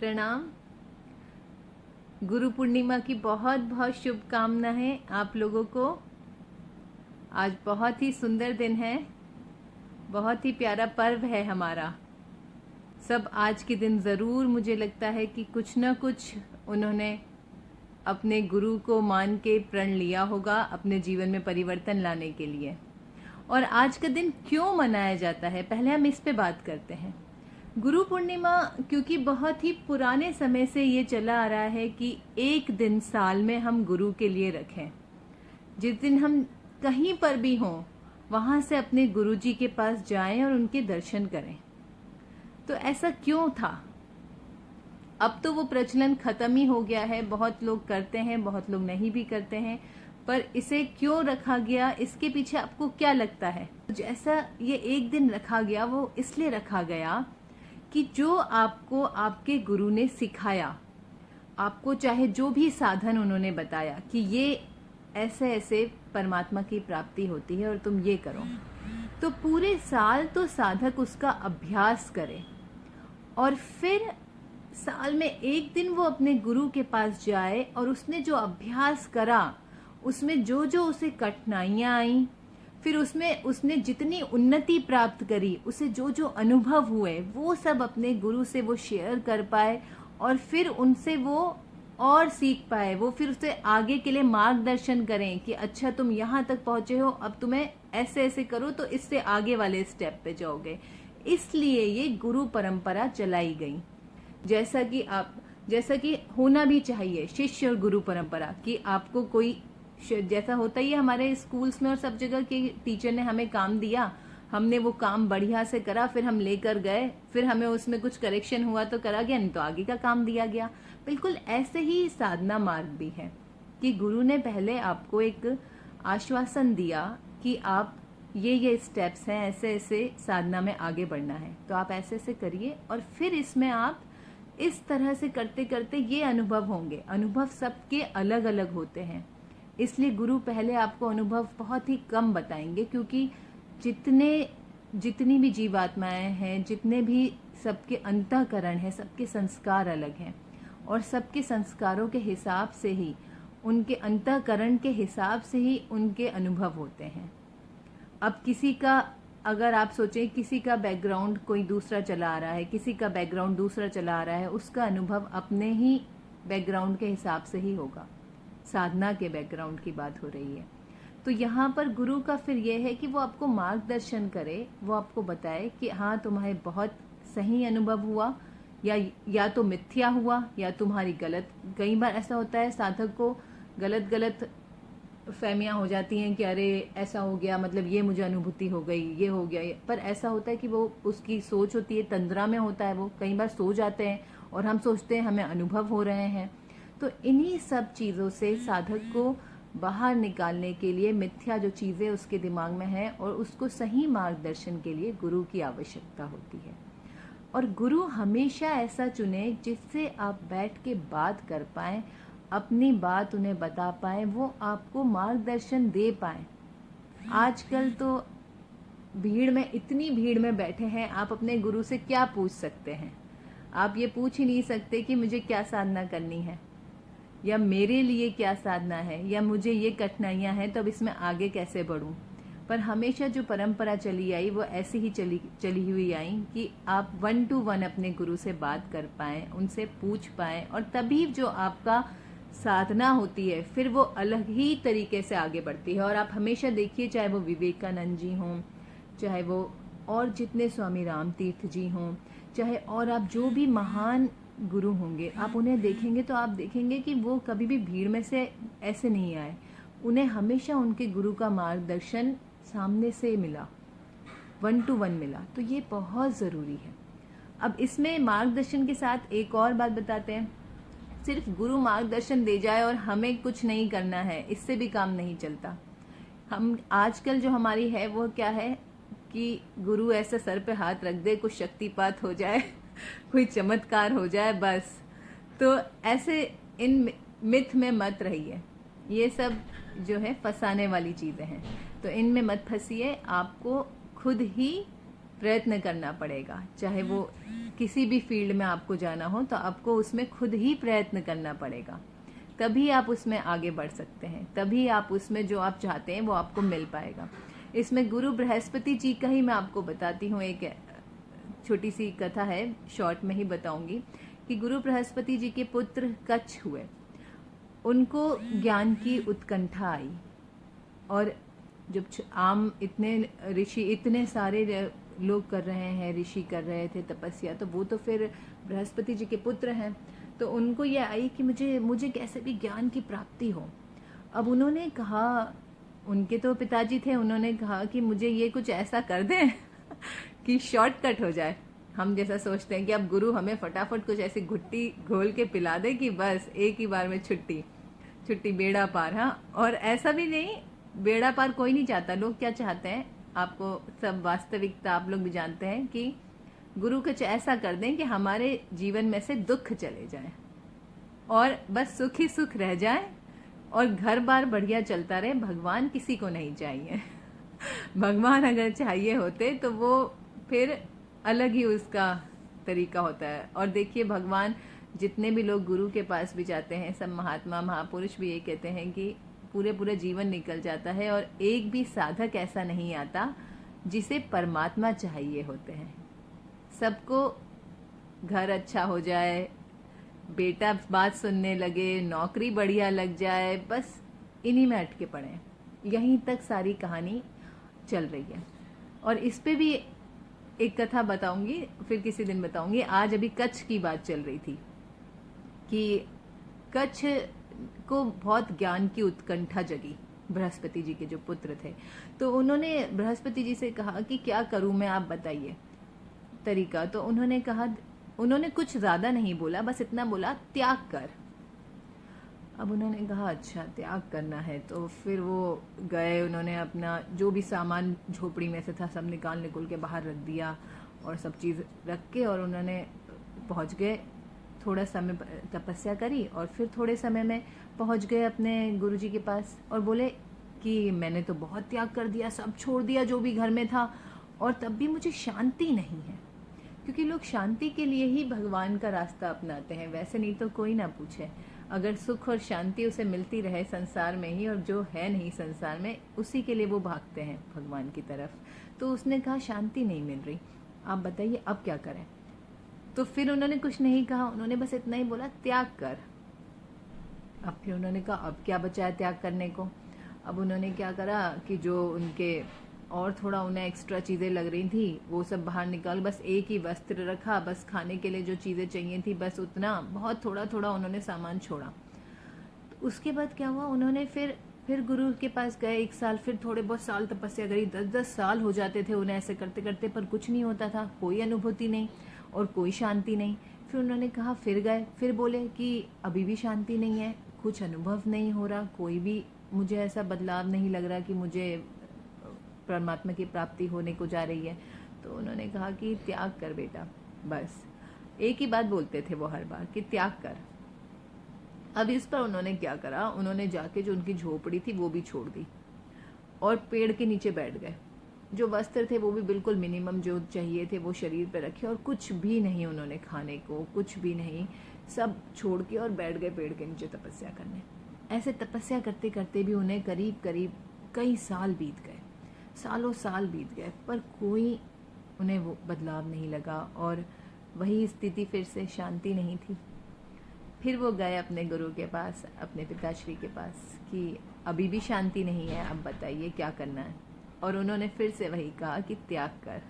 प्रणाम। गुरु पूर्णिमा की बहुत बहुत शुभकामनाएं आप लोगों को। आज बहुत ही सुंदर दिन है, बहुत ही प्यारा पर्व है हमारा। सब आज के दिन ज़रूर मुझे लगता है कि कुछ न कुछ उन्होंने अपने गुरु को मान के प्रण लिया होगा अपने जीवन में परिवर्तन लाने के लिए। और आज का दिन क्यों मनाया जाता है, पहले हम इस पे बात करते हैं। गुरु पूर्णिमा क्योंकि बहुत ही पुराने समय से ये चला आ रहा है कि एक दिन साल में हम गुरु के लिए रखें। जिस दिन हम कहीं पर भी हों वहां से अपने गुरु जी के पास जाएं और उनके दर्शन करें। तो ऐसा क्यों था? अब तो वो प्रचलन खत्म ही हो गया है। बहुत लोग करते हैं, बहुत लोग नहीं भी करते हैं, पर इसे क्यों रखा गया, इसके पीछे आपको क्या लगता है? जैसा ये एक दिन रखा गया वो इसलिए रखा गया कि जो आपको आपके गुरु ने सिखाया, आपको चाहे जो भी साधन उन्होंने बताया कि ये ऐसे ऐसे परमात्मा की प्राप्ति होती है और तुम ये करो, तो पूरे साल तो साधक उसका अभ्यास करे और फिर साल में एक दिन वो अपने गुरु के पास जाए और उसने जो अभ्यास करा उसमें जो जो उसे कठिनाइयां आई, फिर उसमें उसने जितनी उन्नति प्राप्त करी, उसे जो जो अनुभव हुए, वो सब अपने गुरु से वो शेयर कर पाए और फिर उनसे वो और सीख पाए। वो फिर उसे आगे के लिए मार्गदर्शन करें कि अच्छा तुम यहाँ तक पहुंचे हो, अब तुम्हें ऐसे ऐसे करो तो इससे आगे वाले स्टेप पे जाओगे। इसलिए ये गुरु परंपरा चलाई गई। जैसा कि होना भी चाहिए शिष्य और गुरु परंपरा, कि आपको कोई जैसा होता ही है हमारे स्कूल्स में और सब जगह के टीचर ने हमें काम दिया, हमने वो काम बढ़िया से करा, फिर हम लेकर गए, फिर हमें उसमें कुछ करेक्शन हुआ तो करा गया, नहीं तो आगे का काम दिया गया। बिल्कुल ऐसे ही साधना मार्ग भी है कि गुरु ने पहले आपको एक आश्वासन दिया कि आप ये स्टेप्स हैं, ऐसे ऐसे साधना में आगे बढ़ना है, तो आप ऐसे ऐसे करिए और फिर इसमें आप इस तरह से करते करते ये अनुभव होंगे। अनुभव सबके अलग अलग होते हैं, इसलिए गुरु पहले आपको अनुभव बहुत ही कम बताएंगे, क्योंकि जितनी भी जीवात्माएं हैं, जितने भी सबके अंतःकरण हैं, सबके संस्कार अलग हैं और सबके संस्कारों के हिसाब से ही, उनके अंतःकरण के हिसाब से ही उनके अनुभव होते हैं। अब किसी का, अगर आप सोचें किसी का बैकग्राउंड कोई दूसरा चला आ रहा है, किसी का बैकग्राउंड दूसरा चला आ रहा है, उसका अनुभव अपने ही बैकग्राउंड के हिसाब से ही होगा। साधना के बैकग्राउंड की बात हो रही है। तो यहाँ पर गुरु का फिर यह है कि वो आपको मार्गदर्शन करे, वो आपको बताए कि हाँ तुम्हारे बहुत सही अनुभव हुआ या तो मिथ्या हुआ या तुम्हारी गलत। कई बार ऐसा होता है साधक को गलत फहमियां हो जाती हैं कि अरे ऐसा हो गया, मतलब ये मुझे अनुभूति हो गई, ये हो गया। पर ऐसा होता है कि वो उसकी सोच होती है, तंद्रा में होता है, वो कई बार सो जाते हैं और हम सोचते हैं हमें अनुभव हो रहे हैं। तो इन्हीं सब चीज़ों से साधक को बाहर निकालने के लिए मिथ्या जो चीज़ें उसके दिमाग में हैं और उसको सही मार्गदर्शन के लिए गुरु की आवश्यकता होती है। और गुरु हमेशा ऐसा चुने जिससे आप बैठ के बात कर पाएं, अपनी बात उन्हें बता पाएं, वो आपको मार्गदर्शन दे पाएं। आजकल तो इतनी भीड़ में बैठे हैं, आप अपने गुरु से क्या पूछ सकते हैं? आप ये पूछ ही नहीं सकते कि मुझे क्या साधना करनी है, या मेरे लिए क्या साधना है, या मुझे ये कठिनाइयां हैं तो अब इसमें आगे कैसे बढ़ूं। पर हमेशा जो परंपरा चली आई वो ऐसी ही चली हुई आई कि आप 1 to 1 अपने गुरु से बात कर पाएं, उनसे पूछ पाएं, और तभी जो आपका साधना होती है फिर वो अलग ही तरीके से आगे बढ़ती है। और आप हमेशा देखिए, चाहे वो विवेकानंद जी हों, चाहे वो और जितने स्वामी राम तीर्थ जी हों, चाहे और आप जो भी महान गुरु होंगे, आप उन्हें देखेंगे तो आप देखेंगे कि वो कभी भी भीड़ में से ऐसे नहीं आए। उन्हें हमेशा उनके गुरु का मार्गदर्शन सामने से मिला, 1 to 1 मिला। तो ये बहुत ज़रूरी है। अब इसमें मार्गदर्शन के साथ एक और बात बताते हैं। सिर्फ गुरु मार्गदर्शन दे जाए और हमें कुछ नहीं करना है, इससे भी काम नहीं चलता। हम आजकल जो हमारी है वो क्या है कि गुरु ऐसे सर पे हाथ रख दे, कुछ शक्तिपात हो जाए कोई चमत्कार हो जाए, बस। तो ऐसे इन मिथ में मत रहिए। ये सब जो है फंसाने वाली चीज़ें हैं, तो इनमें मत फंसिए। आपको खुद ही प्रयत्न करना पड़ेगा। चाहे वो किसी भी फील्ड में आपको जाना हो तो आपको उसमें खुद ही प्रयत्न करना पड़ेगा, तभी आप उसमें आगे बढ़ सकते हैं, तभी आप उसमें जो आप चाहते हैं वो आपको मिल पाएगा। इसमें गुरु बृहस्पति जी का ही मैं आपको बताती हूँ, एक छोटी सी कथा है, शॉर्ट में ही बताऊंगी कि गुरु बृहस्पति जी के पुत्र कच्छ हुए, उनको ज्ञान की उत्कंठा आई, और जब आम इतने ऋषि, इतने सारे लोग कर रहे हैं, ऋषि कर रहे थे तपस्या, तो वो तो फिर बृहस्पति जी के पुत्र हैं, तो उनको ये आई कि मुझे कैसे भी ज्ञान की प्राप्ति हो। अब उन्होंने कहा, उनके तो पिताजी थे, उन्होंने कहा कि मुझे ये कुछ ऐसा कर दें कि शॉर्टकट हो जाए। हम जैसा सोचते हैं कि अब गुरु हमें फटाफट कुछ ऐसी घुट्टी घोल के पिला दे कि बस एक ही बार में छुट्टी बेड़ा पार। हाँ, और ऐसा भी नहीं, बेड़ा पार कोई नहीं चाहता। लोग क्या चाहते हैं, आपको सब वास्तविकता आप लोग भी जानते हैं कि गुरु कुछ ऐसा कर दें कि हमारे जीवन में से दुख चले जाए और बस सुख ही सुख रह जाए और घर बार बढ़िया चलता रहे। भगवान किसी को नहीं चाहिए भगवान अगर चाहिए होते तो वो फिर अलग ही उसका तरीका होता है। और देखिए, भगवान जितने भी लोग गुरु के पास भी जाते हैं, सब महात्मा महापुरुष भी ये कहते हैं कि पूरे जीवन निकल जाता है और एक भी साधक ऐसा नहीं आता जिसे परमात्मा चाहिए होते हैं। सबको घर अच्छा हो जाए, बेटा बात सुनने लगे, नौकरी बढ़िया लग जाए, बस इन्हीं में अटके पड़े हैं। यहीं तक सारी कहानी चल रही है। और इस पे भी एक कथा बताऊंगी, फिर किसी दिन बताऊंगी। आज अभी कच्छ की बात चल रही थी कि कच्छ को बहुत ज्ञान की उत्कंठा जगी, बृहस्पति जी के जो पुत्र थे। तो उन्होंने बृहस्पति जी से कहा कि क्या करूं मैं, आप बताइए तरीका। तो उन्होंने कहा, उन्होंने कुछ ज्यादा नहीं बोला, बस इतना बोला, त्याग कर। अब उन्होंने कहा अच्छा त्याग करना है, तो फिर वो गए, उन्होंने अपना जो भी सामान झोपड़ी में से था सब निकाल के बाहर रख दिया और सब चीज़ रख के, और उन्होंने पहुंच गए। थोड़ा समय तपस्या करी और फिर थोड़े समय में पहुंच गए अपने गुरुजी के पास और बोले कि मैंने तो बहुत त्याग कर दिया, सब छोड़ दिया जो भी घर में था, और तब भी मुझे शांति नहीं है। क्योंकि लोग शांति के लिए ही भगवान का रास्ता अपनाते हैं, वैसे नहीं तो कोई ना पूछे। अगर सुख और शांति उसे मिलती रहे संसार में ही, और जो है नहीं संसार में, उसी के लिए वो भागते हैं भगवान की तरफ। तो उसने कहा शांति नहीं मिल रही, आप बताइए अब क्या करें। तो फिर उन्होंने कुछ नहीं कहा, उन्होंने बस इतना ही बोला, त्याग कर। अब फिर उन्होंने कहा अब क्या बचा है त्याग करने को। अब उन्होंने क्या करा कि जो उनके और थोड़ा उन्हें एक्स्ट्रा चीज़ें लग रही थी वो सब बाहर निकाल, बस एक ही वस्त्र रखा, बस खाने के लिए जो चीज़ें चाहिए थी बस उतना, बहुत थोड़ा थोड़ा उन्होंने सामान छोड़ा। तो उसके बाद क्या हुआ, उन्होंने फिर गुरु के पास गए 1 साल, फिर थोड़े बहुत साल तपस्या करी, 10-10 साल हो जाते थे उन्हें ऐसे करते करते, पर कुछ नहीं होता था, कोई अनुभूति नहीं और कोई शांति नहीं। फिर उन्होंने कहा, फिर गए, फिर बोले कि अभी भी शांति नहीं है, कुछ अनुभव नहीं हो रहा, कोई भी मुझे ऐसा बदलाव नहीं लग रहा कि मुझे परमात्मा की प्राप्ति होने को जा रही है। तो उन्होंने कहा कि त्याग कर बेटा, बस एक ही बात बोलते थे वो हर बार कि त्याग कर। अब इस पर उन्होंने क्या करा, उन्होंने जाके जो उनकी झोपड़ी थी वो भी छोड़ दी और पेड़ के नीचे बैठ गए। जो वस्त्र थे वो भी बिल्कुल मिनिमम जो चाहिए थे वो शरीर पे रखे, और कुछ भी नहीं उन्होंने खाने को, कुछ भी नहीं, सब छोड़ के और बैठ गए पेड़ के नीचे तपस्या करने। ऐसे तपस्या करते करते भी उन्हें करीब करीब कई साल बीत गए, सालों साल बीत गए, पर कोई उन्हें वो बदलाव नहीं लगा और वही स्थिति, फिर से शांति नहीं थी। फिर वो गए अपने गुरु के पास, अपने पिताश्री के पास कि अभी भी शांति नहीं है, अब बताइए क्या करना है। और उन्होंने फिर से वही कहा कि त्याग कर।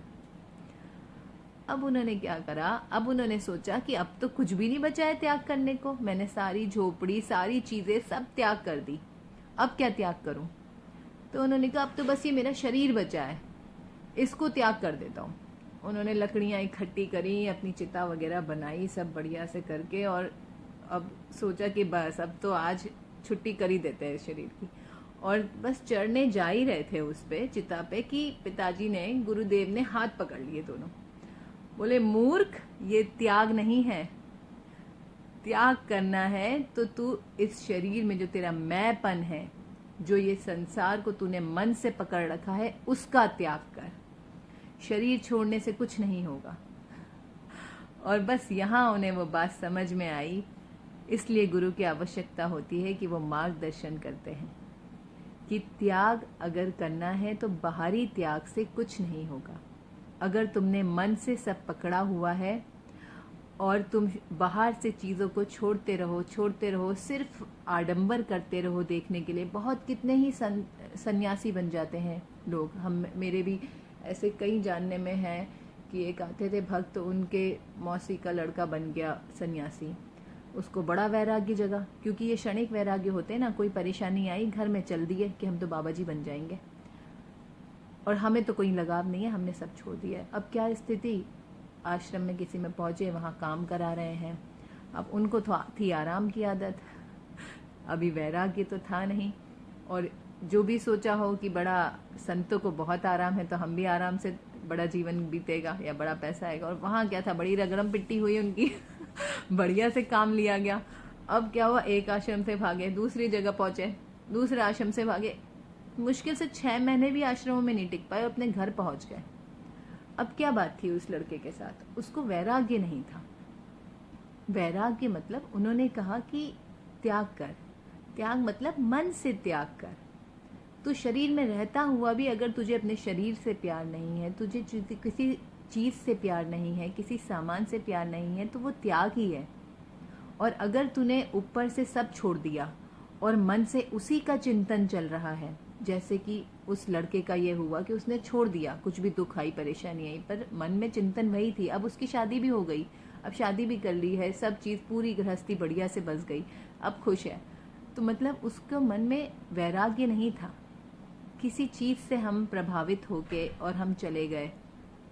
अब उन्होंने क्या करा, अब उन्होंने सोचा कि अब तो कुछ भी नहीं बचा है त्याग करने को, मैंने सारी झोपड़ी सारी चीजें सब त्याग कर दी, अब क्या त्याग करूं। तो उन्होंने कहा अब तो बस ये मेरा शरीर बचा है, इसको त्याग कर देता हूँ। उन्होंने लकड़ियाँ इकट्ठी करी, अपनी चिता वगैरह बनाई सब बढ़िया से करके, और अब सोचा कि बस अब तो आज छुट्टी कर ही देते हैं शरीर की। और बस चढ़ने जा ही रहे थे उस पे, चिता पे, कि पिताजी ने, गुरुदेव ने हाथ पकड़ लिए दोनों। बोले मूर्ख, ये त्याग नहीं है, त्याग करना है तो तू इस शरीर में जो तेरा मैंपन है, जो ये संसार को तूने मन से पकड़ रखा है, उसका त्याग कर। शरीर छोड़ने से कुछ नहीं होगा। और बस यहाँ उन्हें वो बात समझ में आई, इसलिए गुरु की आवश्यकता होती है कि वो मार्गदर्शन करते हैं कि त्याग अगर करना है तो बाहरी त्याग से कुछ नहीं होगा। अगर तुमने मन से सब पकड़ा हुआ है और तुम बाहर से चीज़ों को छोड़ते रहो, सिर्फ आडंबर करते रहो देखने के लिए, बहुत कितने ही सन्यासी बन जाते हैं लोग। हम मेरे भी ऐसे कई जानने में हैं कि एक आते थे भक्त, उनके मौसी का लड़का बन गया सन्यासी, उसको बड़ा वैराग्य जगा, क्योंकि ये क्षणिक वैराग्य होते हैं ना, कोई परेशानी आई घर में चल दिए कि हम तो बाबा जी बन जाएंगे और हमें तो कोई लगाव नहीं है, हमने सब छोड़ दिया है। अब क्या स्थिति, आश्रम में किसी में पहुंचे, वहाँ काम करा रहे हैं। अब उनको थी आराम की आदत, अभी वैराग्य तो था नहीं, और जो भी सोचा हो कि बड़ा संतों को बहुत आराम है तो हम भी आराम से बड़ा जीवन बीतेगा या बड़ा पैसा आएगा, और वहाँ क्या था, बड़ी रगड़म पिट्टी हुई उनकी बढ़िया से काम लिया गया। अब क्या हुआ, एक आश्रम से भागे, दूसरी जगह पहुंचे, दूसरे आश्रम से भागे, मुश्किल से 6 महीने भी आश्रमों में नहीं टिक पाए, अपने घर पहुंच गए। अब क्या बात थी उस लड़के के साथ, उसको वैराग्य नहीं था। वैराग्य मतलब उन्होंने कहा कि त्याग कर, त्याग मतलब मन से त्याग कर। तू शरीर में रहता हुआ भी अगर तुझे अपने शरीर से प्यार नहीं है, तुझे किसी चीज से प्यार नहीं है, किसी सामान से प्यार नहीं है, तो वो त्याग ही है। और अगर तूने ऊपर से सब छोड़ दिया और मन से उसी का चिंतन चल रहा है, जैसे कि उस लड़के का ये हुआ कि उसने छोड़ दिया, कुछ भी दुख आई परेशानी आई पर मन में चिंतन वही थी। अब उसकी शादी भी हो गई, अब शादी भी कर ली है, सब चीज़ पूरी गृहस्थी बढ़िया से बस गई, अब खुश है। तो मतलब उसको मन में वैराग्य नहीं था। किसी चीज़ से हम प्रभावित होके और हम चले गए,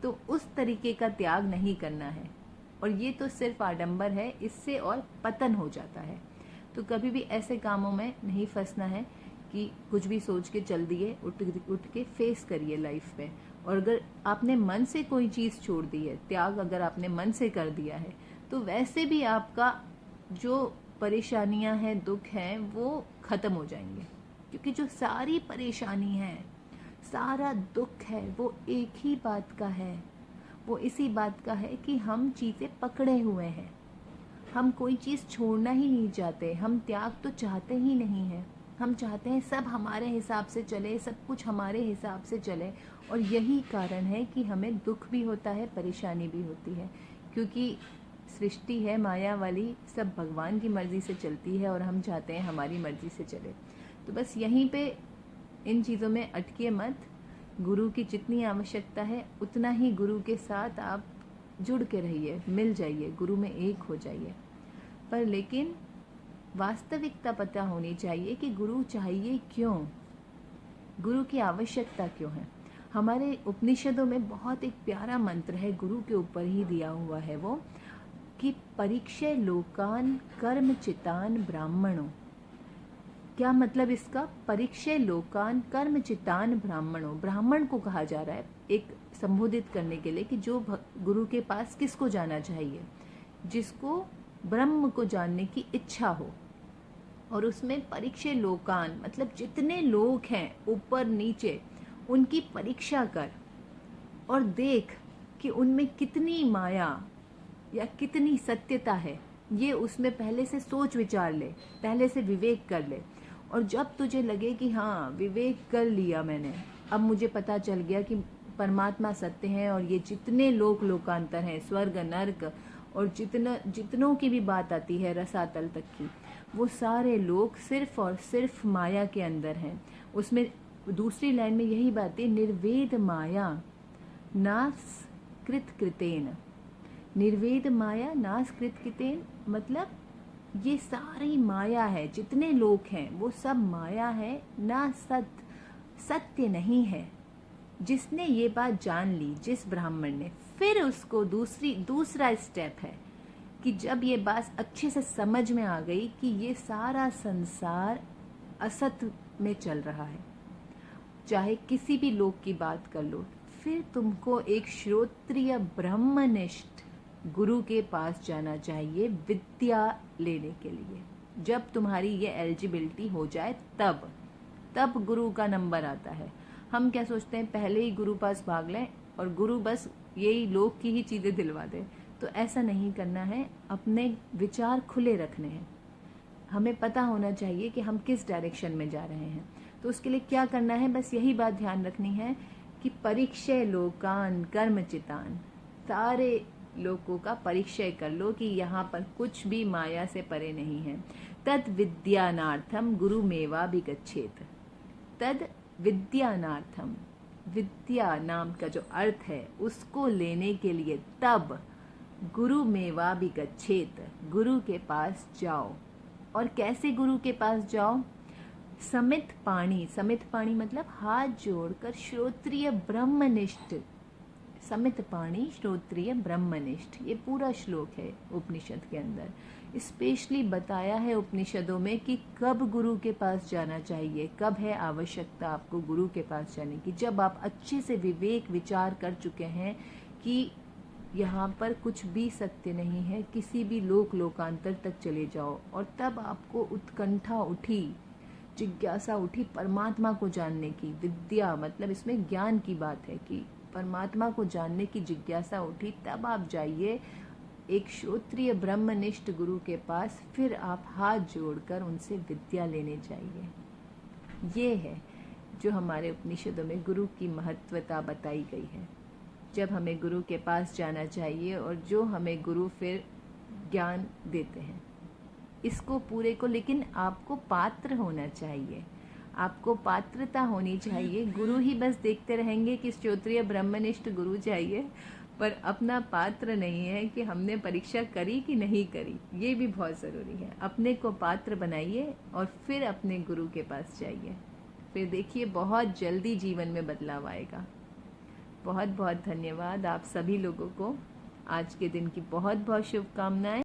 तो उस तरीके का त्याग नहीं करना है। और ये तो सिर्फ आडंबर है, इससे और पतन हो जाता है। तो कभी भी ऐसे कामों में नहीं फंसना है कि कुछ भी सोच के चल दिए, उठ के फेस करिए लाइफ में। और अगर आपने मन से कोई चीज़ छोड़ दी है, त्याग अगर आपने मन से कर दिया है, तो वैसे भी आपका जो परेशानियां हैं, दुख हैं, वो खत्म हो जाएंगे। क्योंकि जो सारी परेशानी है, सारा दुख है, वो एक ही बात का है। वो इसी बात का है कि हम चीज़ें पकड़े हुए हैं, हम कोई चीज़ छोड़ना ही नहीं चाहते, हम त्याग तो चाहते ही नहीं हैं। हम चाहते हैं सब हमारे हिसाब से चले, सब कुछ हमारे हिसाब से चले। और यही कारण है कि हमें दुख भी होता है, परेशानी भी होती है, क्योंकि सृष्टि है माया वाली, सब भगवान की मर्जी से चलती है और हम चाहते हैं हमारी मर्जी से चले। तो बस यहीं पे इन चीज़ों में अटकिए मत। गुरु की जितनी आवश्यकता है उतना ही गुरु के साथ आप जुड़ के रहिए, मिल जाइए, गुरु में एक हो जाइए। पर लेकिन वास्तविकता पता होनी चाहिए कि गुरु चाहिए क्यों, गुरु की आवश्यकता क्यों है। हमारे उपनिषदों में बहुत एक प्यारा मंत्र है, गुरु के ऊपर ही दिया हुआ है वो, कि परीक्षे लोकान कर्म चितान ब्राह्मणों। क्या मतलब इसका, परीक्षे लोकान कर्म चितान ब्राह्मणों। ब्राह्मण को कहा जा रहा है एक संबोधित करने के लिए कि जो गुरु के पास किसको जाना चाहिए, जिसको ब्रह्म को जानने की इच्छा हो। और उसमें परीक्षे लोकान मतलब जितने लोग हैं ऊपर नीचे, उनकी परीक्षा कर और देख कि उनमें कितनी माया या कितनी सत्यता है। ये उसमें पहले से सोच विचार ले, पहले से विवेक कर ले। और जब तुझे लगे कि हाँ विवेक कर लिया मैंने, अब मुझे पता चल गया कि परमात्मा सत्य है और ये जितने लोकांतर हैं, स्वर्ग नर्क और जितनों की भी बात आती है रसातल तक की, वो सारे लोग सिर्फ और सिर्फ माया के अंदर हैं। उसमें दूसरी लाइन में यही बात है, निर्वेद माया नास कृत कृतेन। निर्वेद माया नास कृत कृतेन मतलब ये सारी माया है, जितने लोग हैं वो सब माया है, ना सत्य नहीं है। जिसने ये बात जान ली, जिस ब्राह्मण ने, फिर उसको दूसरा स्टेप है कि जब ये बात अच्छे से समझ में आ गई कि ये सारा संसार असत्य में चल रहा है, चाहे किसी भी लोग की बात कर लो, फिर तुमको एक श्रोत्रिय ब्रह्मनिष्ठ गुरु के पास जाना चाहिए विद्या लेने के लिए। जब तुम्हारी ये एलिजिबिलिटी हो जाए तब गुरु का नंबर आता है। हम क्या सोचते हैं, पहले ही गुरु पास भाग लें, और गुरु बस यही लोक की ही चीज़ें दिलवा दे। तो ऐसा नहीं करना है, अपने विचार खुले रखने हैं। हमें पता होना चाहिए कि हम किस डायरेक्शन में जा रहे हैं। तो उसके लिए क्या करना है, बस यही बात ध्यान रखनी है कि परीक्षय लोकान कर्मचितान, सारे लोगों का परिचय कर लो कि यहाँ पर कुछ भी माया से परे नहीं है। तद विद्यानार्थम गुरुमेवा विगच्छेत। तद विद्यानार्थम, विद्या नाम का जो अर्थ है उसको लेने के लिए तब गुरुमेवा विगच्छेत, गुरु के पास जाओ। और कैसे गुरु के पास जाओ? समित पाणी, समित पाणी मतलब हाथ जोड़कर श्रोत्रिय ब्रह्मनिष्ठ, समित पाणी श्रोत्रिय ब्रह्मनिष्ठ, ये पूरा श्लोक है उपनिषद के अंदर। स्पेशली बताया है उपनिषदों में कि कब गुरु के पास जाना चाहिए, कब है आवश्यकता आपको गुरु के पास जाने की। जब आप अच्छे से विवेक विचार कर चुके हैं कि यहाँ पर कुछ भी सत्य नहीं है, किसी भी लोकांतर तक चले जाओ, और तब आपको उत्कंठा उठी, जिज्ञासा उठी परमात्मा को जानने की। विद्या मतलब इसमें ज्ञान की बात है कि परमात्मा को जानने की जिज्ञासा उठी, तब आप जाइए एक श्रोत्रिय ब्रह्मनिष्ठ गुरु के पास। फिर आप हाथ जोड़कर उनसे विद्या लेने जाइए। ये है जो हमारे उपनिषदों में गुरु की महत्वता बताई गई है। जब हमें गुरु के पास जाना चाहिए और जो हमें गुरु फिर ज्ञान देते हैं, इसको पूरे को, लेकिन आपको पात्र होना चाहिए, आपको पात्रता होनी चाहिए। गुरु ही बस देखते रहेंगे कि श्रोत्रिय ब्रह्मनिष्ठ गुरु चाहिए, पर अपना पात्र नहीं है कि हमने परीक्षा करी कि नहीं करी। ये भी बहुत ज़रूरी है। अपने को पात्र बनाइए और फिर अपने गुरु के पास जाइए। फिर देखिए बहुत जल्दी जीवन में बदलाव आएगा। बहुत बहुत धन्यवाद आप सभी लोगों को। आज के दिन की बहुत बहुत शुभकामनाएं।